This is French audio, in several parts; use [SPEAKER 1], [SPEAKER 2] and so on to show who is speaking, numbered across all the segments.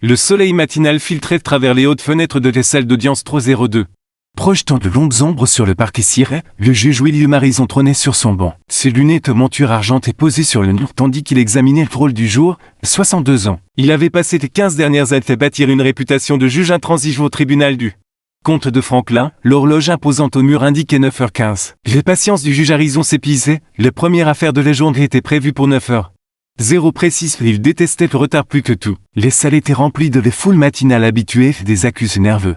[SPEAKER 1] Le soleil matinal filtrait à travers les hautes fenêtres de la salle d'audience 302. Projetant de longues ombres sur le parquet ciré, le juge William Harrison trônait sur son banc. Ses lunettes monture argentée posées sur le mur tandis qu'il examinait le rôle du jour, 62 ans. Il avait passé les 15 dernières années à bâtir une réputation de juge intransigeant au tribunal du comte de Franklin. L'horloge imposante au mur indiquait 9h15. Les patiences du juge Harrison s'épuisaient, la première affaire de la journée était prévue pour 9h. 0 précis, il détestait le retard plus que tout. Les salles étaient remplies de les foules matinales habituées, des accusés nerveux.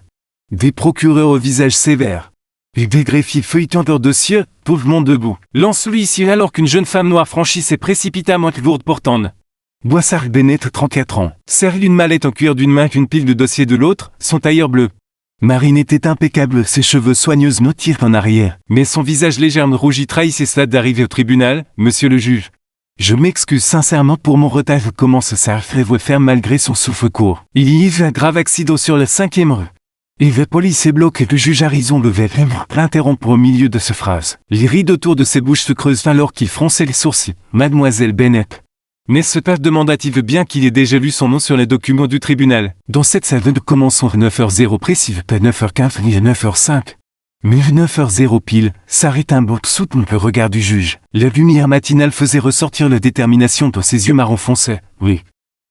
[SPEAKER 1] Des procureurs au visage sévère. Et des greffiers feuilletant leur dossier, tout le monde debout. Lance-lui ici alors qu'une jeune femme noire franchissait précipitamment la lourde portante. Boissard Bennett, 34 ans, serre une mallette en cuir d'une main qu'une pile de dossiers de l'autre, son tailleur bleu. Marine était impeccable, ses cheveux soigneusement tirés en arrière, mais son visage légèrement rougi trahissait sa date d'arrivée au tribunal, monsieur le juge. Je m'excuse sincèrement pour mon retard, commence à faire malgré son souffle court. Il y eut un grave accident sur la 5e rue. Et la police est bloquée, le juge Harrison levait l'interrompre au milieu de sa phrase. Les rides autour de ses bouches se creusent alors qu'il fronçait les sourcils. Mademoiselle Bennett. N'est-ce pas, demanda-t-il bien qu'il ait déjà lu son nom sur les documents du tribunal. Dans cette salle de commençons à 9h0 précis, pas 9h15 ni à 9h05. Mais à 9h0 pile, s'arrête un bond sous le regard du juge. La lumière matinale faisait ressortir la détermination dans ses yeux marron foncé. Oui.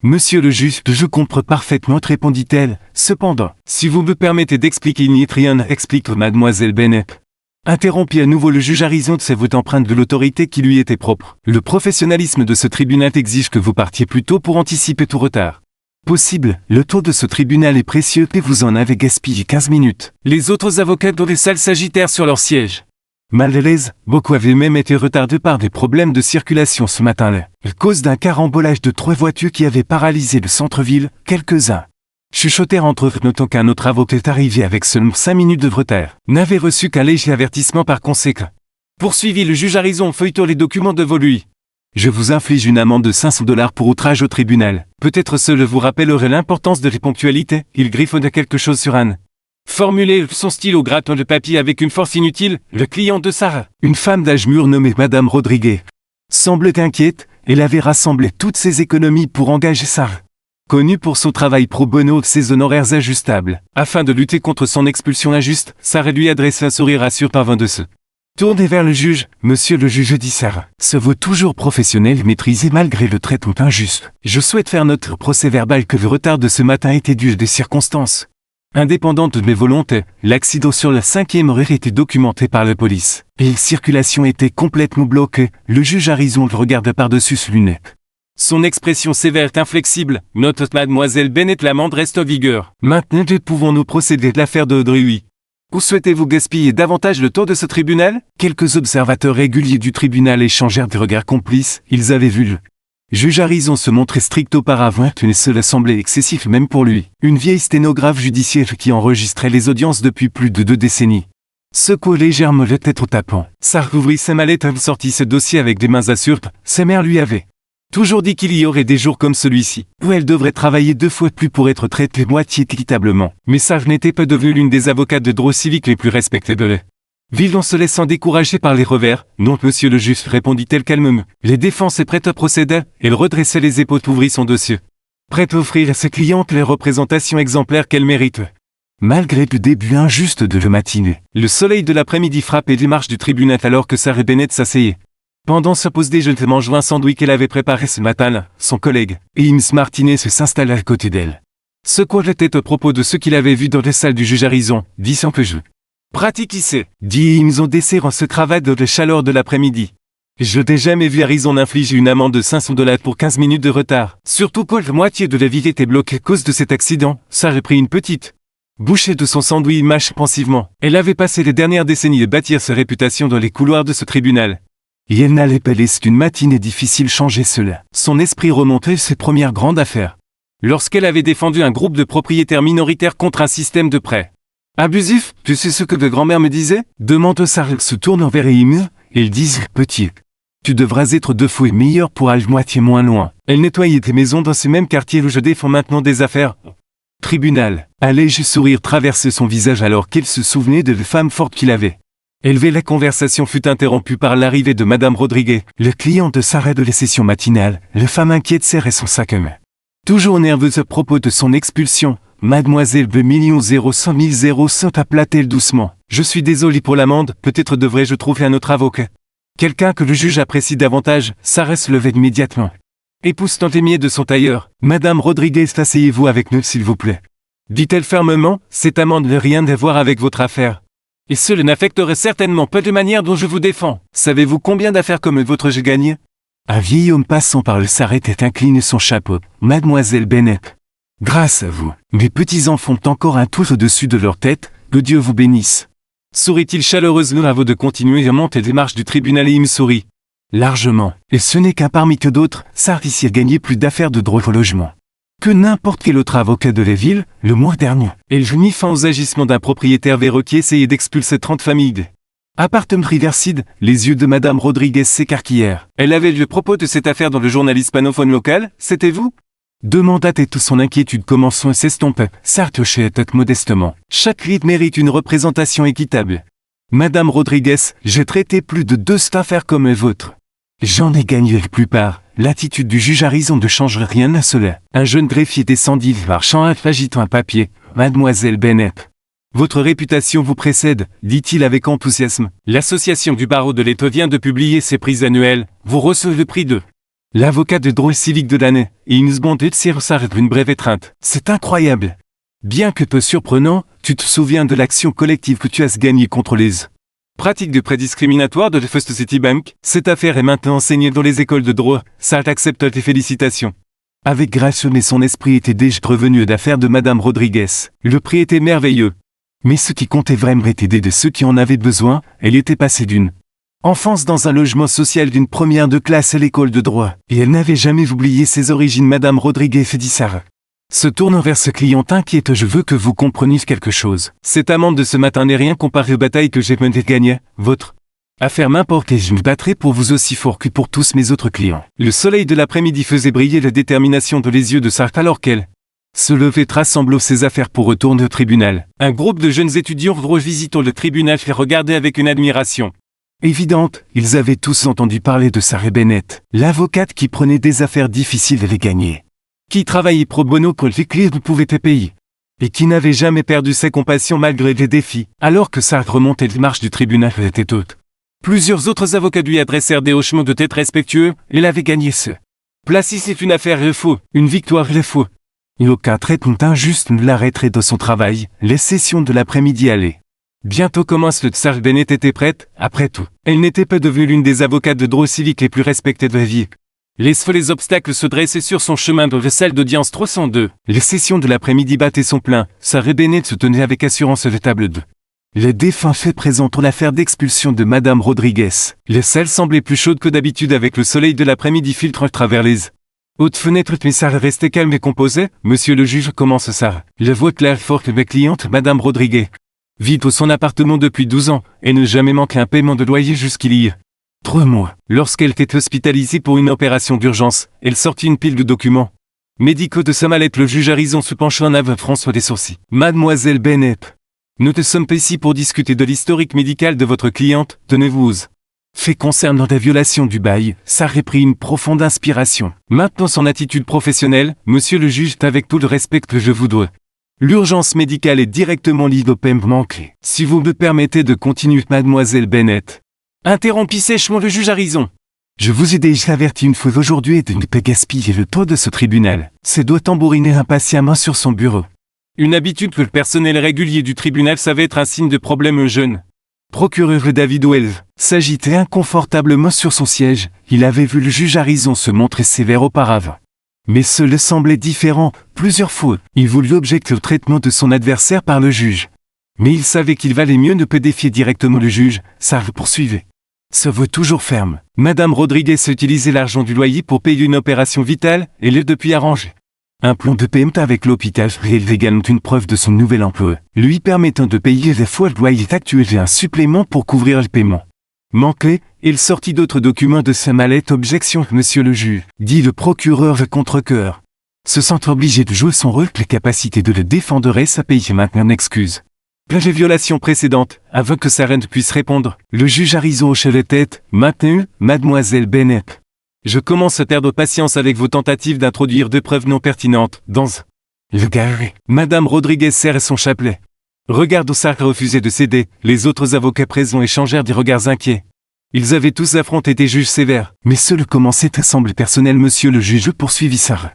[SPEAKER 1] Monsieur le juge, je comprends parfaitement, répondit-elle. Cependant, si vous me permettez d'expliquer, il n'y a rien, explique mademoiselle Bennett. Interrompit à nouveau le juge Harrison de sa voix empreinte de l'autorité qui lui était propre. Le professionnalisme de ce tribunal exige que vous partiez plus tôt pour anticiper tout retard. Possible, le temps de ce tribunal est précieux et vous en avez gaspillé 15 minutes. Les autres avocats dans les salles s'agitèrent sur leur siège. Mal à l'aise, beaucoup avaient même été retardés par des problèmes de circulation ce matin-là. À cause d'un carambolage de 3 voitures qui avaient paralysé le centre-ville, quelques-uns chuchotèrent entre eux, notant qu'un autre avocat arrivé avec seulement 5 minutes de retard n'avait reçu qu'un léger avertissement par conséquent. Poursuivit le juge Harrison en feuilletant les documents devant lui. Je vous inflige une amende de $500 pour outrage au tribunal. Peut-être cela vous rappellerait l'importance de la ponctualité. Il griffonna quelque chose sur Anne. Formulé son stylo grattant le papier avec une force inutile, le client de Sarah, une femme d'âge mûr nommée Madame Rodriguez, semblait inquiète. Elle avait rassemblé toutes ses économies pour engager Sarah, connue pour son travail pro bono de ses honoraires ajustables. Afin de lutter contre son expulsion injuste, Sarah lui adressa un sourire assurant de se tourner vers le juge. Monsieur le juge, dit Sarah, se veut toujours professionnel et maîtrisé malgré le traitement injuste. Je souhaite faire notre procès verbal que le retard de ce matin était dû à des circonstances indépendante de mes volontés. L'accident sur la 5e rue était documenté par la police. Et la circulation était complètement bloquée. Le juge Harrison le regarda par-dessus ses lunettes. Son expression sévère est inflexible. Note mademoiselle Bennett, l'amende reste en vigueur. Maintenant, pouvons-nous procéder de l'affaire de Audrey? Ou souhaitez-vous gaspiller davantage le temps de ce tribunal? Quelques observateurs réguliers du tribunal échangèrent des regards complices. Ils avaient vu le juge Harrison se montrait strict auparavant, mais cela semblait excessif même pour lui. Une vieille sténographe judiciaire qui enregistrait les audiences depuis plus de 2 décennies secoua légèrement la tête au tapant. Sarah ouvrit sa mallette et sortit ce dossier avec des mains assurées. Sa mère lui avait toujours dit qu'il y aurait des jours comme celui-ci, où elle devrait travailler 2 fois plus pour être traitée moitié équitablement. Mais Sarah n'était pas devenue l'une des avocates de droit civique les plus respectées de la ville en se laissant décourager par les revers. Non, monsieur le juge, répondit-elle calmement. Les défenses est prête à procéder. Elle redressait les épaules, ouvrit son dossier, prête à offrir à ses clientes les représentations exemplaires qu'elle mérite. Malgré le début injuste de la matinée, le soleil de l'après-midi frappait les marches du tribunal alors que Sarah Bennett s'asseyait. Pendant sa pause déjeuner, mangeant un sandwich qu'elle avait préparé ce matin, son collègue, James Martinez, s'installa à côté d'elle. Secoua la tête à propos de ce qu'il avait vu dans les salles du juge Harrison, disant que je pratique ici, dit James en desserrant ce cravate dans la chaleur de l'après-midi. Je n'ai jamais vu Harrison infliger une amende de $500 pour 15 minutes de retard. Surtout quand la moitié de la ville était bloquée à cause de cet accident. Sarah prit une petite bouchée de son sandwich, mâche pensivement. Elle avait passé les dernières décennies à bâtir sa réputation dans les couloirs de ce tribunal. Et elle n'allait pas laisser qu'une matinée difficile changer cela. Son esprit remontait ses premières grandes affaires. Lorsqu'elle avait défendu un groupe de propriétaires minoritaires contre un système de prêt abusif, tu sais ce que ta grand-mère me disait? Demande Sarah, se tournant vers James. Il disait, petit, tu devras être 2 fois meilleur pour aller moitié moins loin. Elle nettoyait des maisons dans ce même quartier où je défends maintenant des affaires. Tribunal. Un léger sourire traversait son visage alors qu'elle se souvenait de la femme forte qu'il avait élevée. La conversation fut interrompue par l'arrivée de Madame Rodriguez, le client de Sarah de la session matinale. La femme inquiète serrait son sac à main. Toujours nerveuse à propos de son expulsion, Mademoiselle B 100 000 tape-t-elle doucement. Je suis désolé pour l'amende, peut-être devrais-je trouver un autre avocat. Quelqu'un que le juge apprécie davantage, Sarah se levait immédiatement. Épouse tant aimée de son tailleur, Madame Rodriguez, asseyez-vous avec nous s'il vous plaît. Dit-elle fermement, cette amende n'a rien à voir avec votre affaire. Et cela n'affecterait certainement pas de manière dont je vous défends. Savez-vous combien d'affaires comme votre j'ai gagné? Un vieil homme passant par le s'arrête et incline son chapeau. Mademoiselle Bennett. Grâce à vous, mes petits-enfants ont encore un toit au-dessus de leur tête, que Dieu vous bénisse. Sourit-il chaleureusement avant de continuer à monter les marches du tribunal et il me sourit. Largement, et ce n'est qu'un parmi que d'autres, Sarah ici a gagné plus d'affaires de droit au logement que n'importe quel autre avocat de la ville, le mois dernier. Elle mit fin aux agissements d'un propriétaire véreux qui essayait d'expulser 30 familles de appartements Riverside. Les yeux de Madame Rodriguez s'écarquillèrent. Elle avait lu le propos de cette affaire dans le journal hispanophone local, c'était vous? Demanda-t-elle toute son inquiétude commençant à s'estomper. Sarah hochait la tête modestement. Chaque rite mérite une représentation équitable. Madame Rodriguez, j'ai traité plus de 200 affaires comme les vôtres. J'en ai gagné la plupart. L'attitude du juge a raison de changer rien à cela. Un jeune greffier descendit marchant agitant un papier. Mademoiselle Bennett. Votre réputation vous précède, dit-il avec enthousiasme. L'association du barreau de l'État vient de publier ses prix annuels. Vous recevez le prix de l'avocat de droit civique de l'année, et une seconde de s'arrête d'une brève étreinte. C'est incroyable. Bien que peu surprenant, tu te souviens de l'action collective que tu as gagnée contre les pratiques de prêts discriminatoires de First City Bank. Cette affaire est maintenant enseignée dans les écoles de droit. Sarah accepte tes félicitations. Avec grâce, mais son esprit était déjà revenu d'affaires de Madame Rodriguez. Le prix était merveilleux. Mais ce qui comptait vraiment était d'aider ceux qui en avaient besoin. Elle était passée d'une enfance dans un logement social d'une première de classe à l'école de droit. Et elle n'avait jamais oublié ses origines. Madame Rodriguez dit Sarah. Se tournant vers ce client inquiète, je veux que vous compreniez quelque chose. Cette amende de ce matin n'est rien comparée aux batailles que j'ai menées gagner. Votre affaire m'importe et je me battrai pour vous aussi fort que pour tous mes autres clients. Le soleil de l'après-midi faisait briller la détermination de les yeux de Sarah alors qu'elle se levait rassemblant ses affaires pour retourner au tribunal. Un groupe de jeunes étudiants revisitant le tribunal fait regarder avec une admiration évidente. Ils avaient tous entendu parler de Sarah Bennett, l'avocate qui prenait des affaires difficiles à les gagner, qui travaillait pro bono pour les clients vous pouvez payer, et qui n'avait jamais perdu ses compassions malgré les défis. Alors que Sarah remontait les marches du tribunal était haute, plusieurs autres avocats lui adressèrent des hochements de tête respectueux. Il avait gagné ce place ici c'est une affaire il faut, une victoire il faut. Et aucun traitement injuste ne l'arrêterait de son travail. Les sessions de l'après-midi allaient bientôt commence. Le Sarah Bennett était prête, après tout. Elle n'était pas devenue l'une des avocates de droit civique les plus respectées de la vie. Les obstacles se dressaient sur son chemin dans la salle d'audience 302. Les sessions de l'après-midi battaient son plein. Sarah Bennett se tenait avec assurance à la table de les défunts faits présentant l'affaire d'expulsion de Madame Rodriguez. Les salles semblaient plus chaudes que d'habitude avec le soleil de l'après-midi filtrant à travers les haute fenêtre, mais Sarah restait calme et composée. Monsieur le juge, commence Sarah. La voix claire forte de ma cliente, Madame Rodriguez, vit au son appartement depuis 12 ans, et ne jamais manqué un paiement de loyer jusqu'il y a 3 mois. Lorsqu'elle était hospitalisée pour une opération d'urgence, elle sortit une pile de documents médicaux de sa mallette. Le juge Harrison se pencha en avant François des sourcils. Mademoiselle Bennett, nous ne sommes pas ici pour discuter de l'historique médical de votre cliente, tenez-vous. Fait concernant la violation du bail, Sarah prit une profonde inspiration. Maintenant son attitude professionnelle, monsieur le juge, avec tout le respect que je vous dois. L'urgence médicale est directement liée au paiement manqué. Si vous me permettez de continuer, Mademoiselle Bennett. Interrompit sèchement le juge Harrison. Je vous ai déjà averti une fois aujourd'hui de ne pas gaspiller le temps de ce tribunal. C'est doit tambouriner impatiemment sur son bureau. Une habitude que le personnel régulier du tribunal savait être un signe de problème jeune. Procureur David Wells s'agitait inconfortablement sur son siège. Il avait vu le juge Harrison se montrer sévère auparavant. Mais cela semblait différent. Plusieurs fois, il voulut objecter au traitement de son adversaire par le juge. Mais il savait qu'il valait mieux ne pas défier directement le juge. Sarah poursuivait. Se veut toujours ferme. Madame Rodriguez utilisait l'argent du loyer pour payer une opération vitale, et l'a depuis arrangé. Un plan de paiement avec l'hôpital révèle également une preuve de son nouvel emploi, lui permettant de payer des fois le loyer actuel et un supplément pour couvrir le paiement manqué. Il sortit d'autres documents de sa mallette. Objection, monsieur le juge, dit le procureur de contre-cœur. Se sent obligé de jouer son rôle, les capacités de le défendre et sa paye maintenant en excuse. Plein de violations précédentes, avant que sa reine puisse répondre, le juge Harrison hocha la tête. Maintenant, Mademoiselle Bennett. Je commence à perdre patience avec vos tentatives d'introduire des preuves non pertinentes dans le garé. Madame Rodriguez serre son chapelet. Regarde Sarr a refusé de céder, les autres avocats présents échangèrent des regards inquiets. Ils avaient tous affronté des juges sévères, mais seul commençait à sembler personnel. Monsieur le juge poursuivit Sarr.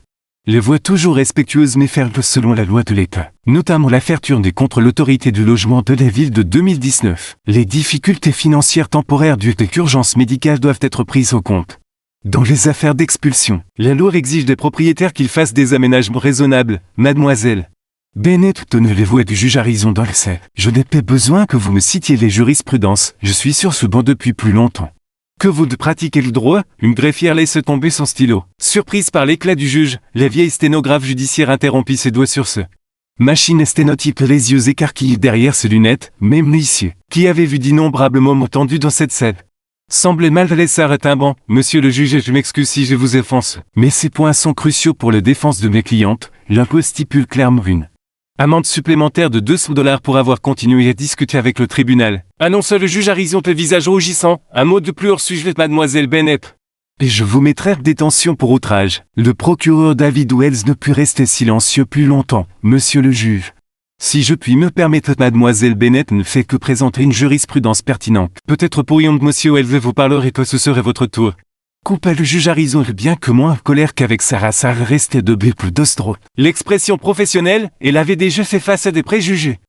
[SPEAKER 1] Les voix toujours respectueuses mais fermes selon la loi de l'État, notamment l'affaire Turner contre l'autorité du logement de la ville de 2019. Les difficultés financières temporaires dues à l'urgence médicale doivent être prises en compte. Dans les affaires d'expulsion, la loi exige des propriétaires qu'ils fassent des aménagements raisonnables, mademoiselle. Bennett tenait les voix du juge Harrison dans le salle. Je n'ai pas besoin que vous me citiez les jurisprudences, je suis sur ce banc depuis plus longtemps. Que vous de pratiquer le droit, une greffière laisse tomber son stylo. Surprise par l'éclat du juge, la vieille sténographe judiciaire interrompit ses doigts sur ce machine sténotype, les yeux écarquillés derrière ses lunettes, même l'huissier, qui avait vu d'innombrables moments tendus dans cette salle, semblait mal à l'aise. S'arrête un banc. Monsieur le juge, je m'excuse si je vous offense, mais ces points sont cruciaux pour la défense de mes clientes. L'impôt stipule clairement une amende supplémentaire de $200 pour avoir continué à discuter avec le tribunal. Annonça le juge Harrison, le visage rougissant. Un mot de plus hors sujet, mademoiselle Bennett. Et je vous mettrai en détention pour outrage. Le procureur David Wells ne put rester silencieux plus longtemps. Monsieur le juge, si je puis me permettre, mademoiselle Bennett ne fait que présenter une jurisprudence pertinente. Peut-être pourrions-nous, monsieur Wells, vous parler et que ce serait votre tour. Coupa le juge Harrison, bien que moins en colère qu'avec Sarah. Sarr restait debout plus d'ostro. L'expression professionnelle, elle avait déjà fait face à des préjugés.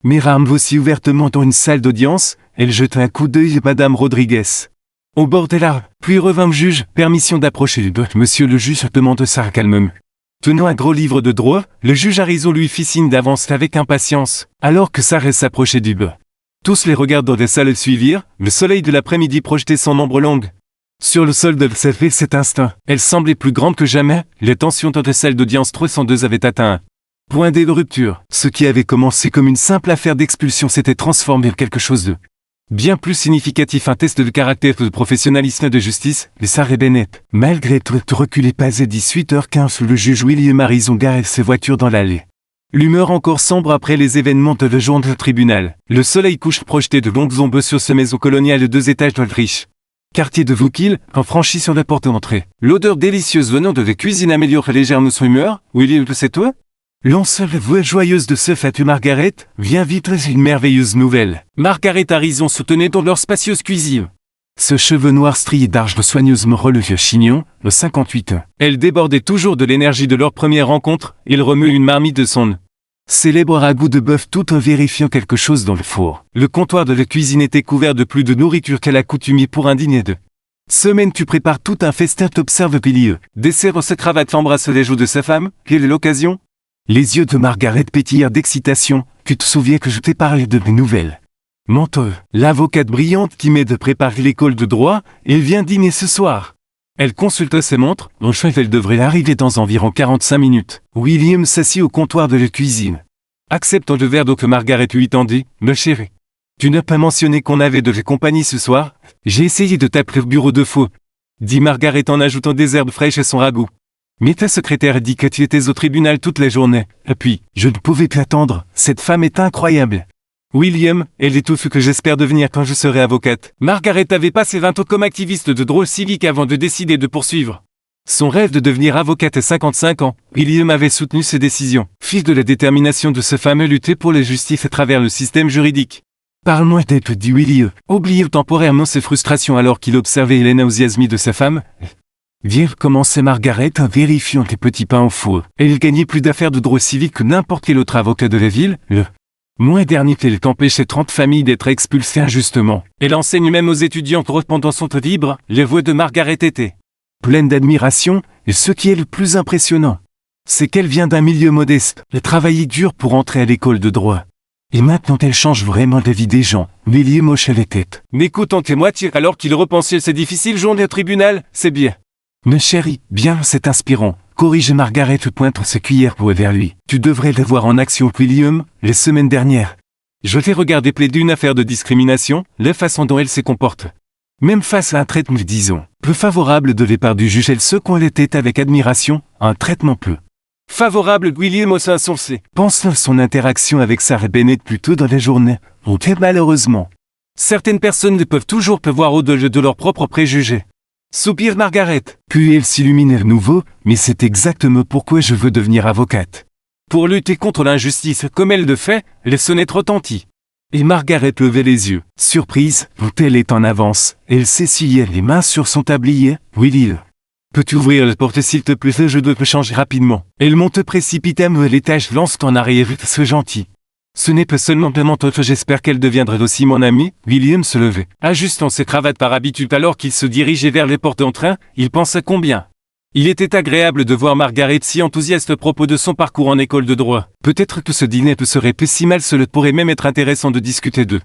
[SPEAKER 1] Mais rame aussi ouvertement dans une salle d'audience, elle jeta un coup d'œil à madame Rodriguez. Au bord des larmes, puis revint le juge. Permission d'approcher du doigt. Monsieur le juge, demande Sarr calmement. Tenant un gros livre de droit, le juge Harrison lui fit signe d'avancer avec impatience, alors que Sarr s'approchait du bas. Tous les regards dans la salle le suivirent, le soleil de l'après-midi projetait son ombre longue sur le sol de cette cet instant. Elle semblait plus grande que jamais, les tensions dans la salle d'audience 302 avaient atteint un point de rupture. Ce qui avait commencé comme une simple affaire d'expulsion s'était transformé en quelque chose de bien plus significatif, un test de caractère de professionnalisme de justice. Les Sarr et Bennett, malgré tout, reculez pas. À 18h15, le juge William Harrison garait ses voitures dans l'allée. L'humeur encore sombre après les événements de la journée du tribunal. Le soleil couche projetait de longues ombres sur ce maison coloniale de 2 étages d'Autriche. Quartier de Vauquil, en franchissant la porte d'entrée. L'odeur délicieuse venant de la cuisine améliore légèrement son humeur. William, c'est toi? Lança la voix joyeuse de ce fatu. Margaret, viens vite, c'est une merveilleuse nouvelle. Margaret Harrison se tenait dans leur spacieuse cuisine. Ce cheveu noir strié d'argent soigneusement relevé chignon, le 58 ans. Elle débordait toujours de l'énergie de leur première rencontre. Il remue une marmite de son célèbre ragoût de bœuf tout en vérifiant quelque chose dans le four. Le comptoir de la cuisine était couvert de plus de nourriture qu'à l'accoutumée pour un dîner de semaine. Tu prépares tout un festin, t'observe Pilieux. Dessert sa cravate, embrasse les joues de sa femme. Quelle est l'occasion? Les yeux de Margaret pétillèrent d'excitation. Tu te souviens que je t'ai parlé de mes nouvelles? Menteur. L'avocate brillante qui m'aide à préparer l'école de droit, elle vient dîner ce soir. Elle consulta ses montres. Enfin, elle devrait arriver dans environ 45 minutes. William s'assit au comptoir de la cuisine, acceptant le verre d'eau que Margaret lui tendit. Ma chérie, tu n'as pas mentionné qu'on avait de la compagnie ce soir? J'ai essayé de t'appeler au bureau 2 fois, dit Margaret en ajoutant des herbes fraîches à son ragoût. Mais ta secrétaire dit que tu étais au tribunal toute la journée. Et puis, je ne pouvais plus attendre. Cette femme est incroyable. William, elle est tout ce que j'espère devenir quand je serai avocate. Margaret avait passé 20 ans comme activiste de droit civique avant de décider de poursuivre son rêve de devenir avocate à 55 ans. William avait soutenu ses décisions. Fils de la détermination de ce fameux lutter pour la justice à travers le système juridique. Parle-moi d'être, dit William, oubliant temporairement ses frustrations alors qu'il observait les nausiasmies de sa femme. Viens, commençait Margaret en vérifiant les petits pains au four. Elle gagnait plus d'affaires de droit civique que n'importe quel autre avocat de la ville. Le mois dernier, elle empêchait 30 familles d'être expulsées injustement. Elle enseigne même aux étudiants pendant son temps libre. Les voix de Margaret étaient pleines d'admiration, et ce qui est le plus impressionnant, c'est qu'elle vient d'un milieu modeste. Elle travaillait dur pour entrer à l'école de droit. Et maintenant elle change vraiment la vie des gens. William hocha la tête. N'écoutant que moitié alors qu'il repensait ces difficiles journées au tribunal, c'est bien. Ma chérie, bien, c'est inspirant. Corrige Margaret, pointe sa cuillère pour vers lui. Tu devrais la voir en action, William, les semaines dernières. Je t'ai regardé plaider une affaire de discrimination, la façon dont elle se comporte. Même face à un traitement, disons, peu favorable de la part du juge, elle secoue la tête avec admiration, un traitement peu favorable. William haussa son C. Pense à son interaction avec Sarah Bennett plus tôt dans la journée. Ok, malheureusement, certaines personnes ne peuvent toujours voir au-delà de leurs propres préjugés. Soupire Margaret. Puis elle s'illumine à nouveau, mais c'est exactement pourquoi je veux devenir avocate. Pour lutter contre l'injustice comme elle le fait, les sonnettes retentit. Et Margaret levait les yeux. Surprise, elle est en avance. Elle s'essuyait les mains sur son tablier. Willy. Peux-tu ouvrir la porte s'il te plaît, je dois me changer rapidement. Elle monte précipitamment à l'étage, lance en arrière, ce gentil. Ce n'est pas seulement de mentoche, j'espère qu'elle deviendra aussi mon amie. William se levait, ajustant ses cravates par habitude alors qu'il se dirigeait vers les portes d'entrée, il pensa combien. Il était agréable de voir Margaret si enthousiaste à propos de son parcours en école de droit. Peut-être que ce dîner ne serait pas si mal, cela pourrait même être intéressant de discuter d'eux.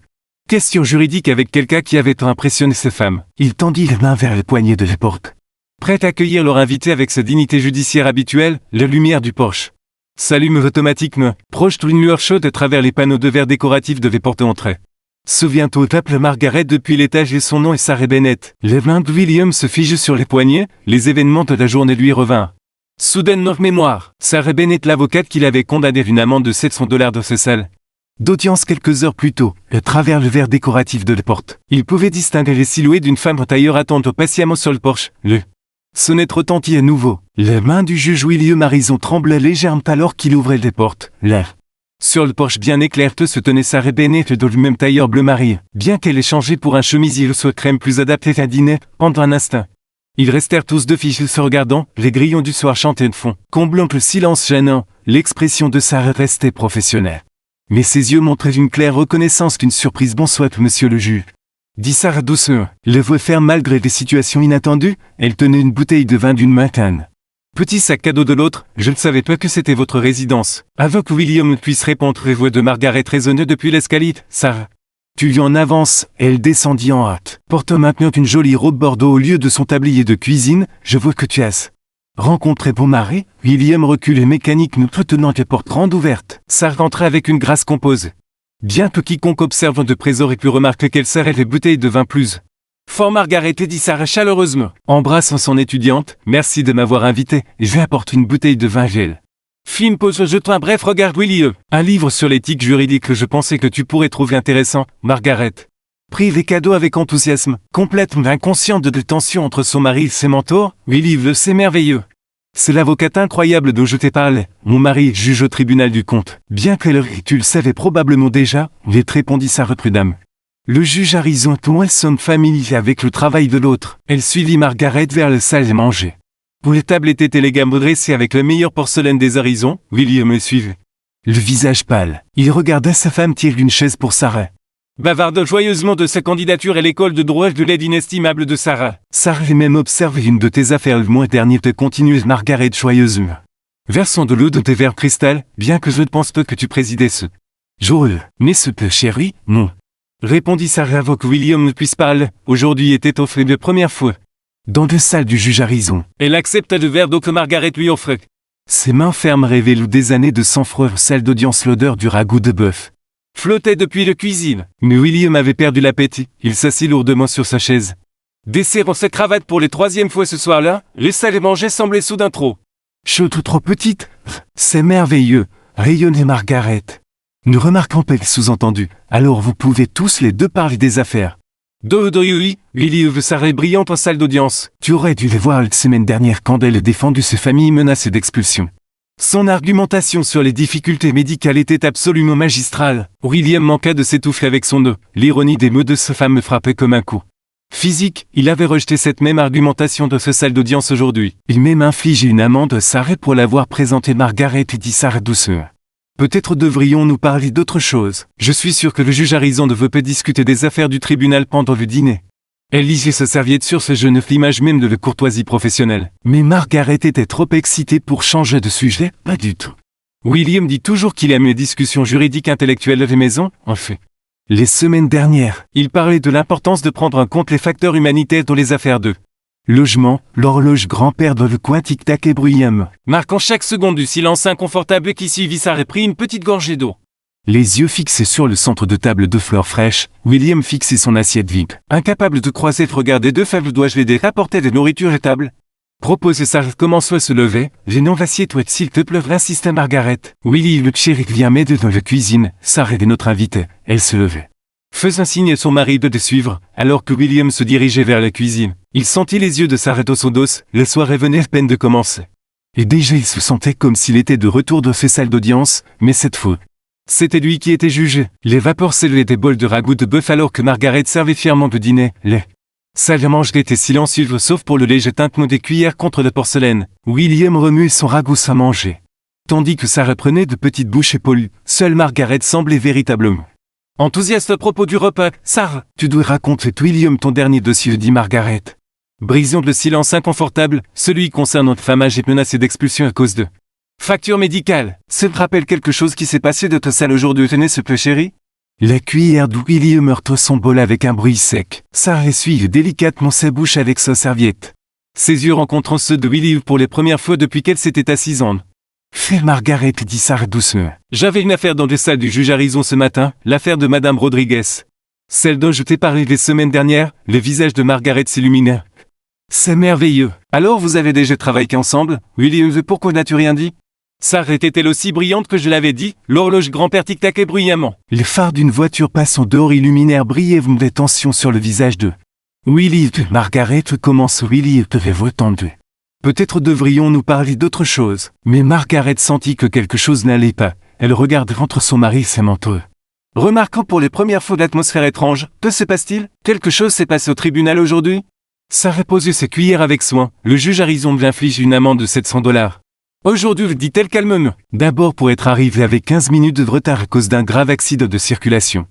[SPEAKER 1] Question juridique avec quelqu'un qui avait impressionné ses femmes. Il tendit la main vers le poignet de la porte. Prêt à accueillir leur invité avec sa dignité judiciaire habituelle, la lumière du porche s'allume automatiquement, projette une lueur chaude à travers les panneaux de verre décoratifs de porte entrée. Souviens-toi, tape Margaret depuis l'étage et son nom est Sarah Bennett. Les mains de William se figent sur les poignets, les événements de la journée lui revinrent. Soudaine mémoire, Sarah Bennett, l'avocate qui l'avait condamné à une amende de $700 de ce salle d'audience quelques heures plus tôt, à travers le verre décoratif de la porte. Il pouvait distinguer les silhouettes d'une femme en tailleur attendant patiemment sur le porche. Le sonnette retentit à nouveau. La main du juge William Harrison tremblait légèrement alors qu'il ouvrait les portes. Là, sur le porche bien éclairé se tenait Sarah Bennett dans le même tailleur bleu marine, bien qu'elle ait changé pour un chemisier le soie crème plus adapté à dîner, pendant un instant. Ils restèrent tous deux figés se regardant, les grillons du soir chantaient de fond. Comblant le silence gênant, l'expression de Sarah restait professionnelle. Mais ses yeux montraient une claire reconnaissance qu'une surprise. Bonsoir, monsieur le juge, dit Sarah doucement, le voix ferme malgré des situations inattendues. Elle tenait une bouteille de vin d'une main canne. Petit sac cadeau de l'autre, je ne savais pas que c'était votre résidence. Avant que William ne puisse répondre, les voix de Margaret résonnaient depuis l'escalier. Sarah, tu lui en avances. Elle descendit en hâte, portant maintenant une jolie robe bordeaux au lieu de son tablier de cuisine. Je vois que tu as rencontré bon mari. William reculait mécaniquement, tenant la porte grande ouverte. Sarah rentrait avec une grâce composée. Bien que quiconque observe de près aurait pu remarquer qu'elle serrait les bouteilles de vin plus fort. Margaret dit Sarah chaleureusement, embrassant son étudiante. Merci de m'avoir invité, je apporte une bouteille de vin gel. Film pose, jetant un bref regard William. Un livre sur l'éthique juridique que je pensais que tu pourrais trouver intéressant. Margaret prit les cadeaux avec enthousiasme, complètement inconsciente de tension entre son mari et ses mentors. William, c'est merveilleux. C'est l'avocate incroyable dont je t'ai parlé. Mon mari est juge au tribunal du compte. Bien que tu le savais probablement déjà, répondit Sarah prudemment. Le juge Harrison et son familier avec le travail de l'autre. Elle suivit Margaret vers la salle à manger, où les tables étaient élégamment dressées avec la meilleure porcelaine des Harrison. William me suivait, le visage pâle. Il regarda sa femme tirer une chaise pour Sarah, bavarde joyeusement de sa candidature à l'école de droit de l'aide inestimable de Sarah. Sarah a même observé une de tes affaires le mois dernier, te continue Margaret joyeusement. Versons de l'eau dans tes verres cristal, bien que je ne pense pas que tu présidais ce jour. Mais ce peu chéri, non. Répondit Sarah avant que William ne puisse parler. Aujourd'hui était offert de première fois dans la salle du juge Harrison. Elle accepta le verre d'eau que Margaret lui offrait. Ses mains fermes révèlent des années de sang-froid. Salle d'audience, l'odeur du ragoût de bœuf flottait depuis la cuisine. Mais William avait perdu l'appétit. Il s'assit lourdement sur sa chaise, desserrant sa cravate pour les 3e fois ce soir-là. Les salles à manger semblaient soudain trop chaudes ou trop petites. C'est merveilleux, rayonnait Margaret, ne remarquant pas le sous-entendu. Alors vous pouvez tous les deux parler des affaires. Oui, William, Sarah brillante en salle d'audience. Tu aurais dû les voir la semaine dernière quand elle a défendu ses familles menacées d'expulsion. Son argumentation sur les difficultés médicales était absolument magistrale. William manqua de s'étouffer avec son nœud. L'ironie des mots de sa femme me frappait comme un coup physique. Il avait rejeté cette même argumentation de sa salle d'audience aujourd'hui. Il même infligé une amende à Sarah pour l'avoir présenté. Margaret dit Sarah doucement. Peut-être devrions-nous parler d'autre chose. Je suis sûr que le juge Harrison ne veut pas discuter des affaires du tribunal pendant le dîner. Elle lisait sa serviette sur ce jeune, l'image même de la courtoisie professionnelle. Mais Margaret était trop excitée pour changer de sujet. Pas du tout. William dit toujours qu'il aime les discussions juridiques intellectuelles à la maison. En fait, les semaines dernières, il parlait de l'importance de prendre en compte les facteurs humanitaires dans les affaires de logement. L'horloge grand-père dans le coin tic-tac et bruyamment, marquant chaque seconde du silence inconfortable qui suivit. Sarah prit une petite gorgée d'eau. Les yeux fixés sur le centre de table de fleurs fraîches, William fixait son assiette vide. Incapable de croiser de regarder deux faibles doigts l'aider à apporter des nourritures à table. Proposait Sarah commençant à se lever. Gênant assieds-toi s'il te plaît, insista Margaret. Willy le chéri vient m'aider dans la cuisine. Sarah est notre invitée. Elle se levait. faisant signe à son mari de suivre, alors que William se dirigeait vers la cuisine. Il sentit les yeux de Sarah dans son dos, la soirée venait à peine de commencer. Et déjà il se sentait comme s'il était de retour de ses salles d'audience, mais cette fois, c'était lui qui était jugé. Les vapeurs s'élevaient des bols de ragoût de bœuf alors que Margaret servait fièrement le dîner. Les salles à manger étaient silencieuses sauf pour le léger tintement des cuillères contre la porcelaine. William remuait son ragoût à manger, tandis que Sarah prenait de petites bouchées polies. Seule Margaret semblait véritablement enthousiaste à propos du repas. « Sarah, tu dois raconter William ton dernier dossier, dit Margaret, brisant le silence inconfortable, celui concernant notre femme âgée menacée d'expulsion à cause de facture médicale. Ça te rappelle quelque chose qui s'est passé de ta salle aujourd'hui, tenez ce peu chéri ?» La cuillère de William heurte son bol avec un bruit sec. Sarah essuie délicatement sa bouche avec sa serviette, ses yeux rencontrant ceux de William pour les premières fois depuis qu'elle s'était assise en fait. Margaret, dit Sarah doucement. J'avais une affaire dans les salles du juge Harrison ce matin, l'affaire de Madame Rodriguez. Celle dont je t'ai parlé les semaines dernières. Le visage de Margaret s'illumina. C'est merveilleux. Alors vous avez déjà travaillé ensemble, William, pourquoi n'as-tu rien dit? Sarah était-elle aussi brillante que je l'avais dit? L'horloge grand-père tic-taquait bruyamment. Les phares d'une voiture passant dehors illuminèrent brièvement des tensions sur le visage de William. Margaret commence. William avait voix tendue. Peut-être devrions-nous parler d'autre chose. Mais Margaret sentit que quelque chose n'allait pas. Elle regardait entre son mari et ses menteux. Remarquant pour les premières fois l'atmosphère étrange, que se passe-t-il? Quelque chose s'est passé au tribunal aujourd'hui? Sarah posait ses cuillères avec soin. Le juge Harrison lui inflige une amende de $700. Aujourd'hui, dit-elle calmement. D'abord pour être arrivé avec 15 minutes de retard à cause d'un grave accident de circulation.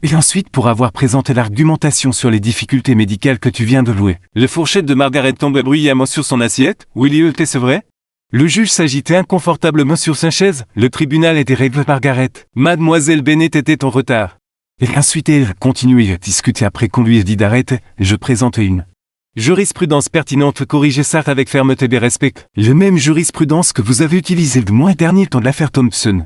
[SPEAKER 1] Et ensuite pour avoir présenté l'argumentation sur les difficultés médicales que tu viens de louer. La fourchette de Margaret tombait bruyamment sur son assiette. William, est-ce vrai? Le juge s'agitait inconfortablement sur sa chaise. Le tribunal était réglé. Margaret. Mademoiselle Bennett était en retard. Et ensuite elle continuait à discuter après qu'on lui ait dit d'arrêter. Je présentais une jurisprudence pertinente, corrigeait Sarah avec fermeté et respect. La même jurisprudence que vous avez utilisée le mois dernier dans l'affaire Thompson.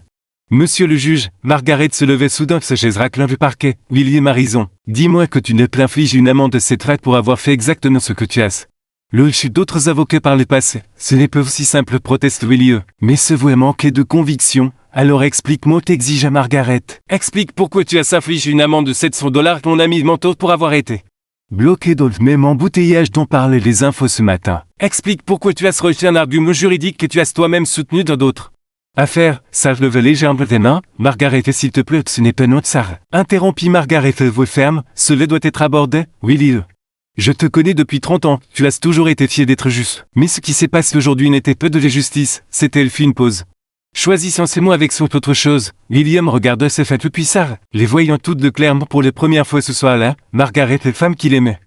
[SPEAKER 1] Monsieur le juge, Margaret se levait soudain de sa chaise raclant du parquet. William a raison. Dis-moi que tu ne t'infliges une amende de cette traite pour avoir fait exactement ce que tu as. Le chez d'autres avocats par le passé. Ce n'est pas aussi simple, proteste William. Mais ce voix manquait de conviction. Alors explique-moi, t'exige à Margaret. Explique pourquoi tu as s'infligé une amende de $700 ton ami mentor pour avoir été bloqué dans le même embouteillage dont parlaient les infos ce matin. Explique pourquoi tu as rejeté un argument juridique que tu as toi-même soutenu dans d'autres affaires. Sarah leva légèrement tes mains. Margaret, s'il te plaît, ce n'est pas notre Sarah. Interrompit Margaret, voix ferme. Cela doit être abordé, William. Je te connais depuis 30 ans, tu as toujours été fier d'être juste. Mais ce qui s'est passé aujourd'hui n'était pas de la justice, c'était elle fit une pause. Choisissant ces mots avec son autre chose, William regarda ses fêtes puis Sarah, les voyant toutes de clairement pour les premières fois ce soir-là, Margaret, la femme qu'il aimait,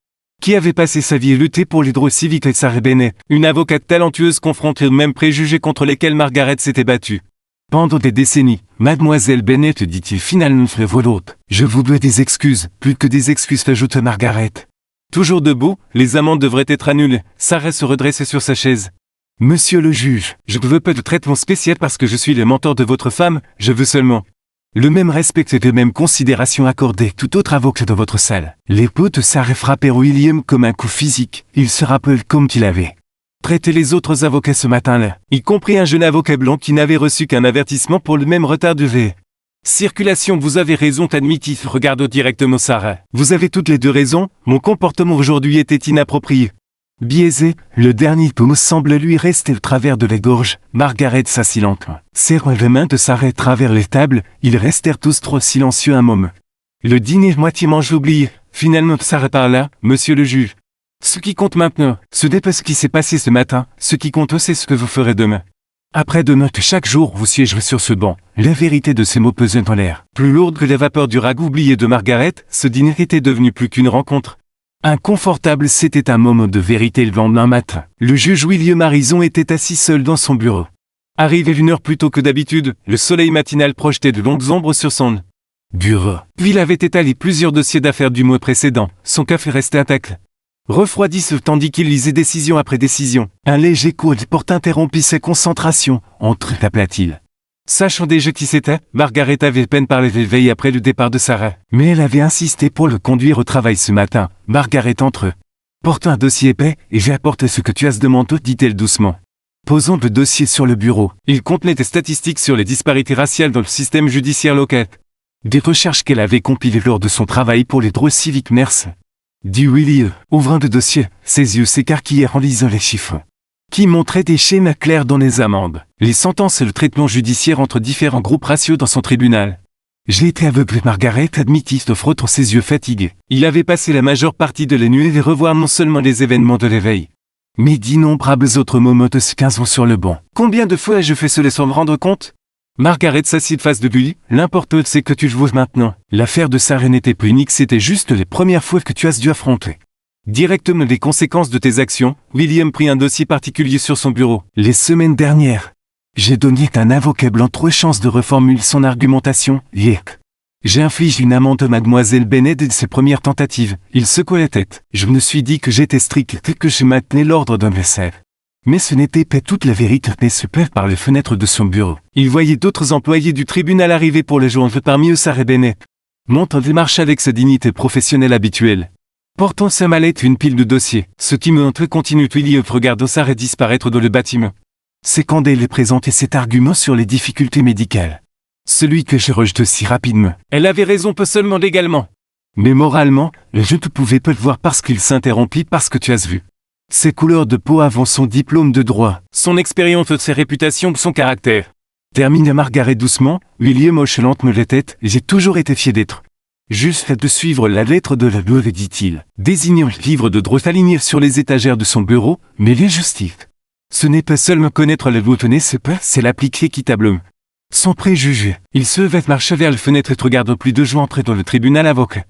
[SPEAKER 1] qui avait passé sa vie à lutter pour les droits civiques, et Sarah Bennett, une avocate talentueuse confrontée aux mêmes préjugés contre lesquels Margaret s'était battue. Pendant des décennies, Mademoiselle Bennett, dit-il finalement frère voix haute, je vous dois des excuses, plus que des excuses, ajouta Margaret. Toujours debout, les amendes devraient être annulées. Sarah se redressait sur sa chaise. Monsieur le juge, je ne veux pas de traitement spécial parce que je suis le mentor de votre femme, je veux seulement le même respect et les mêmes considérations accordées tout autre avocat dans votre salle. Les potes de Sarah frappèrent William comme un coup physique. Il se rappelle comme il avait traité les autres avocats ce matin-là, y compris un jeune avocat blanc qui n'avait reçu qu'un avertissement pour le même retard de circulation. Vous avez raison, admit-il, regarde directement Sarah. Vous avez toutes les deux raison, mon comportement aujourd'hui était inapproprié. Biaisé, le dernier mot semble lui rester au travers de la gorge. Margaret s'assit lentement. Serrant les mains de Sarah à travers les tables, ils restèrent tous trop silencieux un moment. Le dîner moitié mangé oublié. Finalement Sarah parla, monsieur le juge. Ce qui compte maintenant, ce n'est pas ce qui s'est passé ce matin, ce qui compte c'est ce que vous ferez demain. Après-demain, chaque jour, vous siégerez sur ce banc. La vérité de ces mots pesait dans l'air. Plus lourde que la vapeur du ragoût oublié de Margaret, ce dîner était devenu plus qu'une rencontre. Inconfortable, c'était un moment de vérité le lendemain matin. Le juge William Harrison était assis seul dans son bureau. Arrivé 1 heure plus tôt que d'habitude, le soleil matinal projetait de longues ombres sur son bureau. Puis il avait étalé plusieurs dossiers d'affaires du mois précédent. Son café restait intact. Refroidi tandis qu'il lisait décision après décision. Un léger coup de porte interrompit sa concentration. Aplatit-il. Sachant déjà qui c'était, Margaret avait peine parlé de veille après le départ de Sarah. Mais elle avait insisté pour le conduire au travail ce matin. Margaret entre eux. Porte un dossier épais, et j'ai apporté ce que tu as demandé, dit-elle doucement. Posant le dossier sur le bureau. Il contenait des statistiques sur les disparités raciales dans le système judiciaire local. Des recherches qu'elle avait compilées lors de son travail pour les droits civiques MERS. Dit Willie, ouvrant le dossier, ses yeux s'écarquillèrent en lisant les chiffres, qui montraient des schémas clairs dans les amendes, les sentences et le traitement judiciaire entre différents groupes raciaux dans son tribunal. J'ai été aveuglé, Margaret admitit de frottant ses yeux fatigués. Il avait passé la majeure partie de la nuit à revoir non seulement les événements de l'éveil, mais d'innombrables autres moments de ce 15 ans sur le banc. Combien de fois ai-je fait cela sans me rendre compte? Margaret s'assit face de lui. L'important c'est que tu le vois maintenant. L'affaire de Sarah n'était pas unique, c'était juste les premières fois que tu as dû affronter directement les conséquences de tes actions. William prit un dossier particulier sur son bureau. Les semaines dernières, j'ai donné à un avocat blanc 3 chances de reformuler son argumentation. J'ai infligé une amende à mademoiselle Bennett de ses premières tentatives. Il secoua la tête. Je me suis dit que j'étais strict et que je maintenais l'ordre d'un vaisselle. Mais ce n'était pas toute la vérité, mais se perd par les fenêtres de son bureau. Il voyait d'autres employés du tribunal arriver pour le joindre, parmi eux Sarah Bennett, montant des marches avec sa dignité professionnelle habituelle, portant sa mallette une pile de dossiers. Ce qui me hante, continue William, regardant Sarah disparaître dans le bâtiment, c'est quand elle présentait cet argument sur les difficultés médicales. Celui que je rejette si rapidement. Elle avait raison, pas seulement légalement, mais moralement, je ne pouvais pas le voir parce qu'il s'interrompit parce que tu as vu ses couleurs de peau avant son diplôme de droit, son expérience, ses réputations, son caractère. Termina Margaret doucement. William hoche lentement la tête. J'ai toujours été fier d'être juste de suivre la lettre de la loi, dit-il, désignant le livre de droit aligné sur les étagères de son bureau, mais les justices. Ce n'est pas seulement connaître la loi, c'est l'appliquer équitablement. Sans préjugés, il se leva, marcha vers la fenêtre et regarda plus de gens entrer dans le tribunal avocat.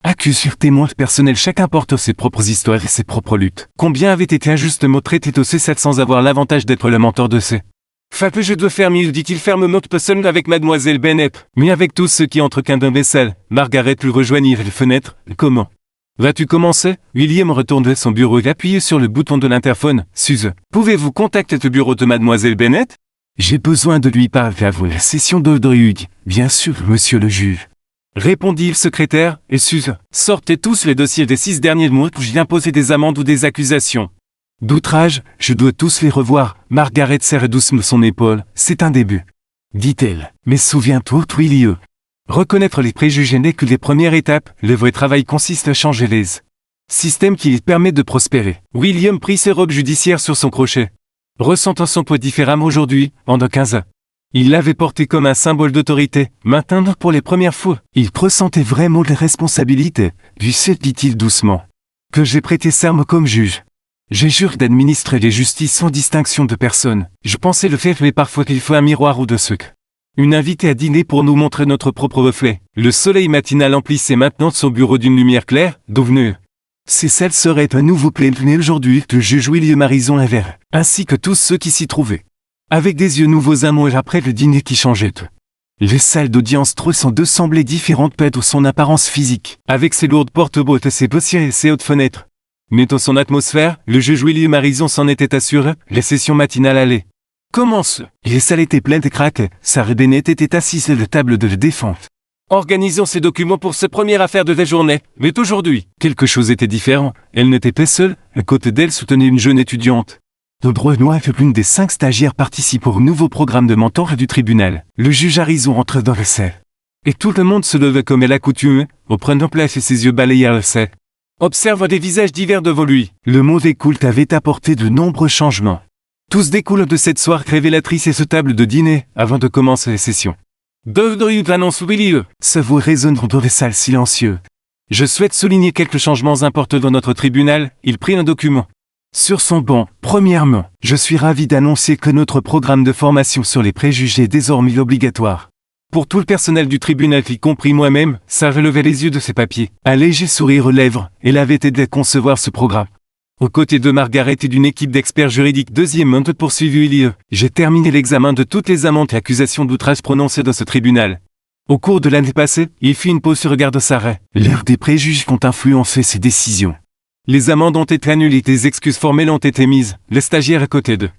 [SPEAKER 1] Accusés, témoins personnels, chacun porte ses propres histoires et ses propres luttes. Combien avaient été injustement traités au C7 sans avoir l'avantage d'être le mentor de ces Fape, je dois faire mieux, dit-il fermement, pas seulement avec mademoiselle Bennett, mais avec tous ceux qui entrent qu'un d'un vaisselle. Margaret le rejoignit à la fenêtre. Comment vas-tu commencer? William retourne vers son bureau et appuyait sur le bouton de l'interphone. Suze, pouvez-vous contacter le bureau de mademoiselle Bennett? J'ai besoin de lui parler avant la session d'Audrey. Bien sûr, monsieur le juge, répondit le secrétaire. Et Suze, sortez tous les dossiers des 6 derniers mois où j'ai imposé des amendes ou des accusations d'outrage, je dois tous les revoir. Margaret serre doucement son épaule. C'est un début, dit-elle. Mais souviens-toi, William, reconnaître les préjugés n'est que les premières étapes. Le vrai travail consiste à changer les systèmes qui lui permettent de prospérer. William prit ses robes judiciaires sur son crochet, ressentant son poids différemment aujourd'hui, pendant 15 ans. Il l'avait porté comme un symbole d'autorité. Maintenant, pour les premières fois, il pressentait vraiment les responsabilités. Du fait, dit-il doucement, que j'ai prêté serment comme juge. J'ai juré d'administrer les justices sans distinction de personne. Je pensais le faire, mais parfois il faut un miroir ou 2 sucres. Une invitée à dîner pour nous montrer notre propre reflet. Le soleil matinal emplissait maintenant son bureau d'une lumière claire, devenue. Celle serait un nouveau plaignant aujourd'hui, le juge William Harrison Laver, ainsi que tous ceux qui s'y trouvaient, avec des yeux nouveaux un mois après le dîner qui changeait tout. Les salles d'audience 302 semblaient différentes de son apparence physique, avec ses lourdes porte-bottes, ses dossiers et ses hautes fenêtres. Mais dans son atmosphère, le juge William Harrison s'en était assuré, la session matinale allait commence. Les salles étaient pleines et craquaient. Sarah Bennett était assise à la table de la défense, organisons ces documents pour cette première affaire de la journée. Mais aujourd'hui, quelque chose était différent. Elle n'était pas seule. À côté d'elle soutenait une jeune étudiante de droit noir. L'une des 5 stagiaires participe au nouveau programme de mentor du tribunal. Le juge Harrison entre dans la salle, et tout le monde se leva comme elle accoutumait, au prenant place et ses yeux balayèrent la salle. Observe des visages divers devant lui. Le mauvais culte avait apporté de nombreux changements. Tous découlent de cette soirée révélatrice et ce table de dîner, avant de commencer la session. D'Audrey annonce William. Sa voix résonne dans les salles silencieuses. Je souhaite souligner quelques changements importants dans notre tribunal. Il prit un document sur son banc. Premièrement, je suis ravi d'annoncer que notre programme de formation sur les préjugés est désormais obligatoire pour tout le personnel du tribunal, y compris moi-même. Ça relevait les yeux de ses papiers. Un léger sourire aux lèvres. Elle avait aidé à concevoir ce programme, aux côtés de Margaret et d'une équipe d'experts juridiques. Deuxièmement, poursuivit William, j'ai terminé l'examen de toutes les amendes et accusations d'outrage prononcées dans ce tribunal. Au cours de l'année passée, il fit une pause sur regard de Sarah. L'heure des préjugés ont influencé ses décisions. Les amendes ont été annulées, des excuses formelles ont été mises. Les stagiaires à côté d'eux,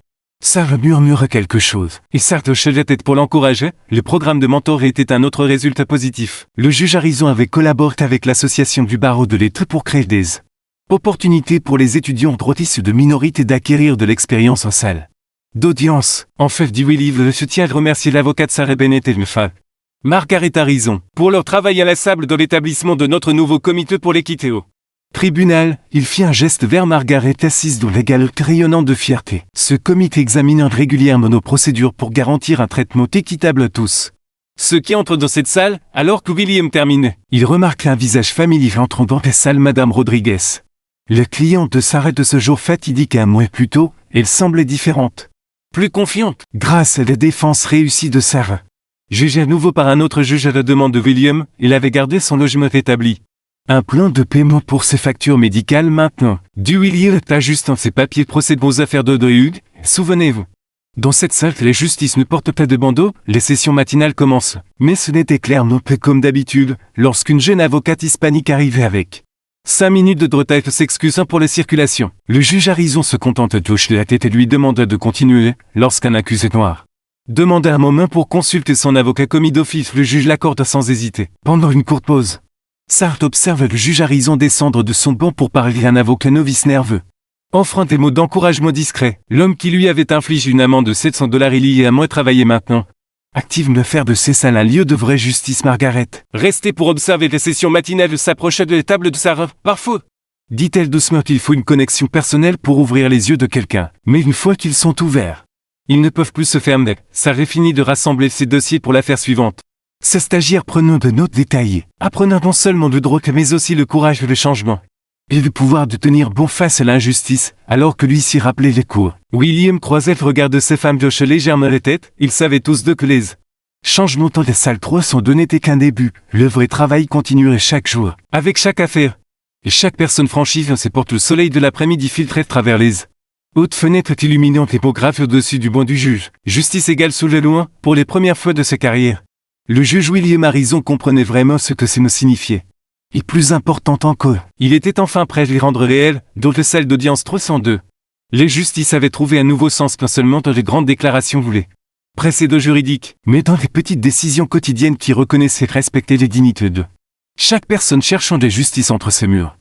[SPEAKER 1] Sarah murmura quelque chose, et Sarah hochait la tête pour l'encourager. Le programme de mentor était un autre résultat positif. Le juge Harrison avait collaboré avec l'association du barreau de l'État pour créer des opportunités pour les étudiants droitistes de minorités d'acquérir de l'expérience en salle d'audience. En fait, dit Willy, je tiens à remercier l'avocate Sarah Bennett et le Margaret a raison. Pour leur travail inlassable dans l'établissement de notre nouveau comité pour l'équité au tribunal, il fit un geste vers Margaret assise dans les galeries rayonnantes de fierté. Ce comité examine régulièrement nos procédures pour garantir un traitement équitable à tous. Ceux qui entrent dans cette salle, alors que William terminait, il remarqua un visage familier entrant dans la salle, Madame Rodriguez. La cliente de Sarah de ce jour fatidique un mois plus tôt, elle semblait différente. Plus confiante, grâce à la défense réussie de Sarah. Jugé à nouveau par un autre juge à la demande de William, il avait gardé son logement établi. Un plan de paiement pour ses factures médicales maintenant. Du William ajustant ses papiers procède aux affaires de Hughes, souvenez-vous. Dans cette salle, la justice ne porte pas de bandeau, les sessions matinales commencent. Mais ce n'était clairement pas comme d'habitude, lorsqu'une jeune avocate hispanique arrivait avec 5 minutes de retard s'excusant pour la circulation. Le juge Harrison se contenta de hocher la tête et lui demanda de continuer, lorsqu'un accusé noir demanda un moment pour consulter son avocat commis d'office. Le juge l'accorda sans hésiter. Pendant une courte pause, Sarah observe le juge Harrison descendre de son banc pour parler à un avocat novice nerveux. Offrant des mots d'encouragement discrets, l'homme qui lui avait infligé une amende de $700 est lié à moins travailler maintenant. Active de faire de ces salles un lieu de vraie justice. Margaret, restez pour observer les sessions matinales, s'approcha de la table de Sarah. Parfois, dit-elle doucement, il faut une connexion personnelle pour ouvrir les yeux de quelqu'un. Mais une fois qu'ils sont ouverts, ils ne peuvent plus se fermer. Sarah finit de rassembler ses dossiers pour l'affaire suivante. Sa stagiaire prenant de notes détaillées, apprenant non seulement le droit mais aussi le courage et le changement. Et le pouvoir de tenir bon face à l'injustice, alors que lui s'y rappelait les cours. William croisait le regard de ces femmes, hochait légèrement la tête, ils savaient tous deux que les changements dans la salle 302 n'étaient qu'un début, le vrai travail continuerait chaque jour, avec chaque affaire. Et chaque personne franchie ses portes, le soleil de l'après-midi filtrait à travers les hautes fenêtres illuminantes et typographes au-dessus du banc du juge. Justice égale sous le loin, pour les premières fois de sa carrière. Le juge William Harrison comprenait vraiment ce que ça nous signifiait. Et plus important encore, il était enfin prêt à les rendre réels, dans la salle d'audience 302. Les justices avaient trouvé un nouveau sens non seulement dans les grandes déclarations voulées, précédents juridiques, mais dans les petites décisions quotidiennes qui reconnaissaient et respectaient les dignités de chaque personne cherchant des justices entre ces murs.